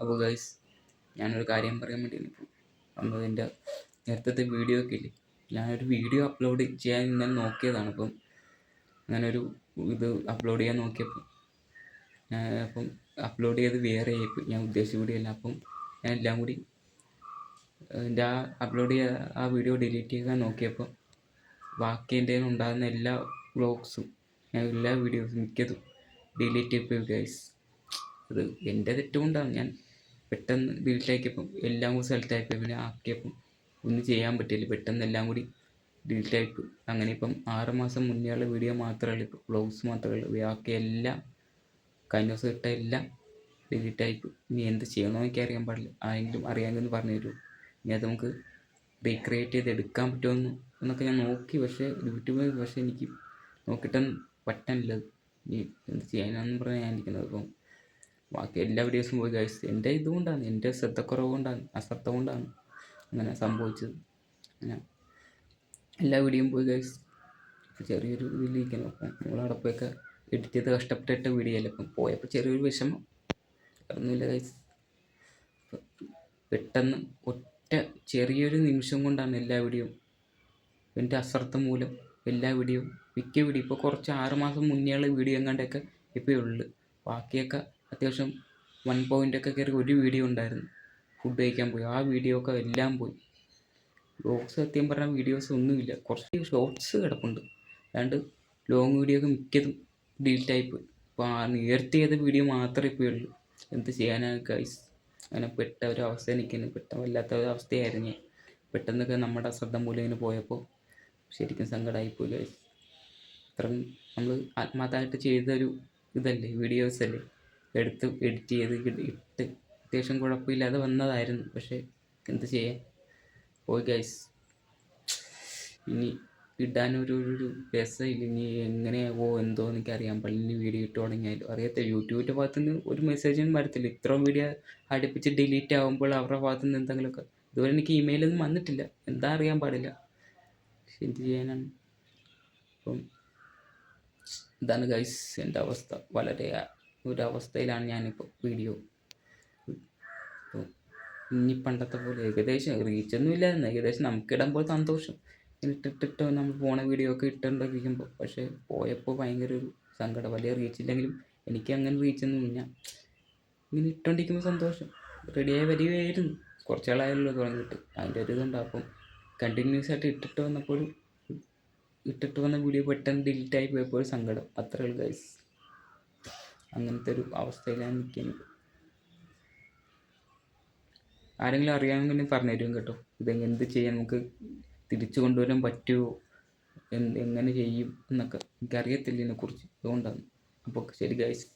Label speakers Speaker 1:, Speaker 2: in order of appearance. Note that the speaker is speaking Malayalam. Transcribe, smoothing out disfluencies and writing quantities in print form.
Speaker 1: അപ്പോൾ ഗൈസ്, ഞാനൊരു കാര്യം പറയാൻ വേണ്ടിയാണ് ഇപ്പോൾ വന്നത്. എൻ്റെ നേരത്തെ വീഡിയോ ഒക്കെ ഇല്ലേ, ഞാനൊരു വീഡിയോ അപ്ലോഡ് ചെയ്യാൻ ഇന്നലെ നോക്കിയതാണ്. അപ്പം അങ്ങനൊരു ഇത് അപ്ലോഡ് ചെയ്യാൻ നോക്കിയപ്പോൾ അപ്പം അപ്ലോഡ് ചെയ്ത് വേറെ ആയിപ്പോയി. ഞാൻ ഉദ്ദേശിച്ച വീഡിയോ അല്ല. അപ്പം ഞാൻ എല്ലാം കൂടി എൻ്റെ അപ്ലോഡ് ചെയ്ത ആ വീഡിയോ ഡിലീറ്റ് ചെയ്യാൻ നോക്കിയപ്പോൾ ബാക്കി എൻ്റെ ഉണ്ടാകുന്ന എല്ലാ വ്ളോഗ്സും എല്ലാ വീഡിയോസും മിക്കതും ഡിലീറ്റ് ചെയ്യിപ്പോയി ഗൈസ്. അത് എൻ്റെ തെറ്റുകൊണ്ടാണ്. ഞാൻ പെട്ടെന്ന് ഡിലീറ്റ് ആക്കിയപ്പം എല്ലാം കൂടി സെലക്ട് പിന്നെ ആക്കിയപ്പം ഒന്നും ചെയ്യാൻ പറ്റില്ല. പെട്ടെന്ന് എല്ലാം കൂടി ഡിലീറ്റ് ആയിപ്പോയി. അങ്ങനെ ഇപ്പം 6 മാസം മുന്നേ ഉള്ള വീഡിയോ മാത്രമേ ഉള്ളൂ, ഇപ്പോൾ വ്ളോഗ്സ് മാത്രമേ ഉള്ളൂ. ബാക്കി എല്ലാം കഴിഞ്ഞ ദിവസം ഇട്ട എല്ലാം ഡിലീറ്റ് ആയിപ്പോയി. ഇനി എന്ത് ചെയ്യണമെന്ന് എനിക്ക് അറിയാൻ പാടില്ല. ആരെങ്കിലും അറിയാമെന്ന് പറഞ്ഞു തരൂ. ഇനി അത് നമുക്ക് റീക്രിയേറ്റ് ചെയ്ത് എടുക്കാൻ പറ്റുമെന്ന് എന്നൊക്കെ ഞാൻ നോക്കി, പക്ഷേ യൂട്യൂബിൽ പക്ഷേ എനിക്ക് നോക്കിയിട്ടൊന്നും പറ്റാനില്ല. ഇനി എന്ത് ചെയ്യാനാണെന്ന് പറഞ്ഞാൽ ഞാൻ ഇരിക്കുന്നത്. അപ്പം ബാക്കി എല്ലാ വീഡിയോസും പോയി ഗൈസ്. എൻ്റെ ഇതുകൊണ്ടാണ്, എൻ്റെ ശ്രദ്ധക്കുറവ് കൊണ്ടാണ്, അശ്രദ്ധ കൊണ്ടാണ് അങ്ങനെ സംഭവിച്ചത്. അങ്ങനെ എല്ലാ വീഡിയോയും പോയി ഗൈസ്. ചെറിയൊരു ഇതിലിരിക്കണം. അപ്പം നമ്മളവിടെ പോയൊക്കെ എഡിറ്റ് ചെയ്ത് കഷ്ടപ്പെട്ടിട്ട വീഡിയോ അല്ല. അപ്പം പോയപ്പോൾ ചെറിയൊരു വിഷമം, ഒന്നുമില്ല ഗൈസ്. പെട്ടെന്ന് ഒറ്റ ചെറിയൊരു നിമിഷം കൊണ്ടാണ് എല്ലാ വീഡിയോയും, എൻ്റെ അശ്രദ്ധ മൂലം എല്ലാ വീഡിയോയും മിക്ക വീഡിയോ ഇപ്പോൾ കുറച്ച് 6 മാസം മുന്നേ ഉള്ള വീഡിയോ എങ്ങാണ്ടൊക്കെ ഇപ്പോൾ ഉള്ളു. ബാക്കിയൊക്കെ അത്യാവശ്യം 1 പോയിൻ്റൊക്കെ കയറി ഒരു വീഡിയോ ഉണ്ടായിരുന്നു, ഫുഡ് കഴിക്കാൻ പോയി. ആ വീഡിയോ ഒക്കെ എല്ലാം പോയി. വ്ളോഗ്സ് സത്യം പറഞ്ഞാൽ വീഡിയോസ് ഒന്നുമില്ല, കുറച്ച് ഷോർട്സ് കിടപ്പുണ്ട്. അല്ലാണ്ട് ലോങ് വീഡിയോ ഒക്കെ മിക്കതും ഡിലീറ്റ് ആയിപ്പോയി. അപ്പോൾ ആ നേരത്തെ ചെയ്ത വീഡിയോ മാത്രമേ ഇപ്പോൾ ഉള്ളൂ. എന്ത് ചെയ്യാനാണ് ഗൈസ്. അങ്ങനെ പെട്ട ഒരു അവസ്ഥ എനിക്കിന് വല്ലാത്ത ഒരു അവസ്ഥയായിരുന്നു. പെട്ടെന്നൊക്കെ നമ്മുടെ അശ്രദ്ധ മൂലം ഇങ്ങനെ പോയപ്പോൾ ശരിക്കും സങ്കടമായിപ്പോയി ഗൈസ്. അത്രയും നമ്മൾ ആത്മാർത്ഥമായിട്ട് ചെയ്തൊരു ഇതല്ലേ, വീഡിയോസ് അല്ലേ, എടുത്ത് എഡിറ്റ് ചെയ്ത് ഇട്ട് അത്യാവശ്യം കുഴപ്പമില്ലാതെ വന്നതായിരുന്നു. പക്ഷേ എന്ത് ചെയ്യാൻ, പോയി ഗൈസ്. ഇനി ഇടാനൊരു രസമില്ല. ഇനി എങ്ങനെയാവോ എന്തോ എനിക്ക് അറിയാൻ പാടില്ല. ഇനി വീഡിയോ ഇട്ട് തുടങ്ങിയാലും അറിയത്തില്ല. യൂട്യൂബിൻ്റെ ഭാഗത്തുനിന്ന് ഒരു മെസ്സേജും വരത്തില്ല. ഇത്രയും വീഡിയോ അടുപ്പിച്ച് ഡിലീറ്റ് ആകുമ്പോൾ അവരുടെ ഭാഗത്തുനിന്ന് എന്തെങ്കിലുമൊക്കെ. ഇതുവരെ എനിക്ക് ഇമെയിലൊന്നും വന്നിട്ടില്ല, എന്താ അറിയാൻ പാടില്ല. പക്ഷെ എന്ത് ചെയ്യാനാണ്. അപ്പം ഇതാണ് ഗൈസ് എൻ്റെ അവസ്ഥ. വളരെ ഒരവസ്ഥയിലാണ് ഞാനിപ്പോൾ. വീഡിയോ ഇനി പണ്ടത്തെ പോലെ ഏകദേശം റീച്ചൊന്നും ഇല്ലായിരുന്നു. ഏകദേശം നമുക്കിടുമ്പോൾ സന്തോഷം, ഇട്ടിട്ട് നമ്മൾ പോണ വീഡിയോ ഒക്കെ ഇട്ടുകൊണ്ടിരിക്കുമ്പോൾ. പക്ഷേ പോയപ്പോൾ ഭയങ്കര ഒരു സങ്കടം. വലിയ റീച്ചില്ലെങ്കിലും എനിക്ക് അങ്ങനെ റീച്ചൊന്നും ഇല്ല. ഇങ്ങനെ ഇട്ടുകൊണ്ടിരിക്കുമ്പോൾ സന്തോഷം, റെഡിയായി വരികയായിരുന്നു. കുറച്ചാളായല്ലോ തുടങ്ങിയിട്ട്. അതിൻ്റെ ഒരു ഇതുണ്ട്. അപ്പം കണ്ടിന്യൂസ് ആയിട്ട് ഇട്ടിട്ട് വന്ന വീഡിയോ പെട്ടെന്ന് ഡിലീറ്റ് ആയി പോയപ്പോൾ ഒരു സങ്കടം. അത്രേ ഉള്ളൂ ഗൈസ്. അങ്ങനത്തെ ഒരു അവസ്ഥയിലാണ് നിൽക്കുന്നത്. ആരെങ്കിലും അറിയാമെങ്കിൽ പറഞ്ഞു തരും കേട്ടോ. എന്ത് ചെയ്യാൻ നമുക്ക് തിരിച്ചു കൊണ്ടുവരാൻ പറ്റുമോ, എങ്ങനെ ചെയ്യും എന്നൊക്കെ എനിക്കറിയത്തില്ല ഇതിനെക്കുറിച്ച്. അതുകൊണ്ടാണ്. അപ്പോൾ ശരി ഗൈസ്.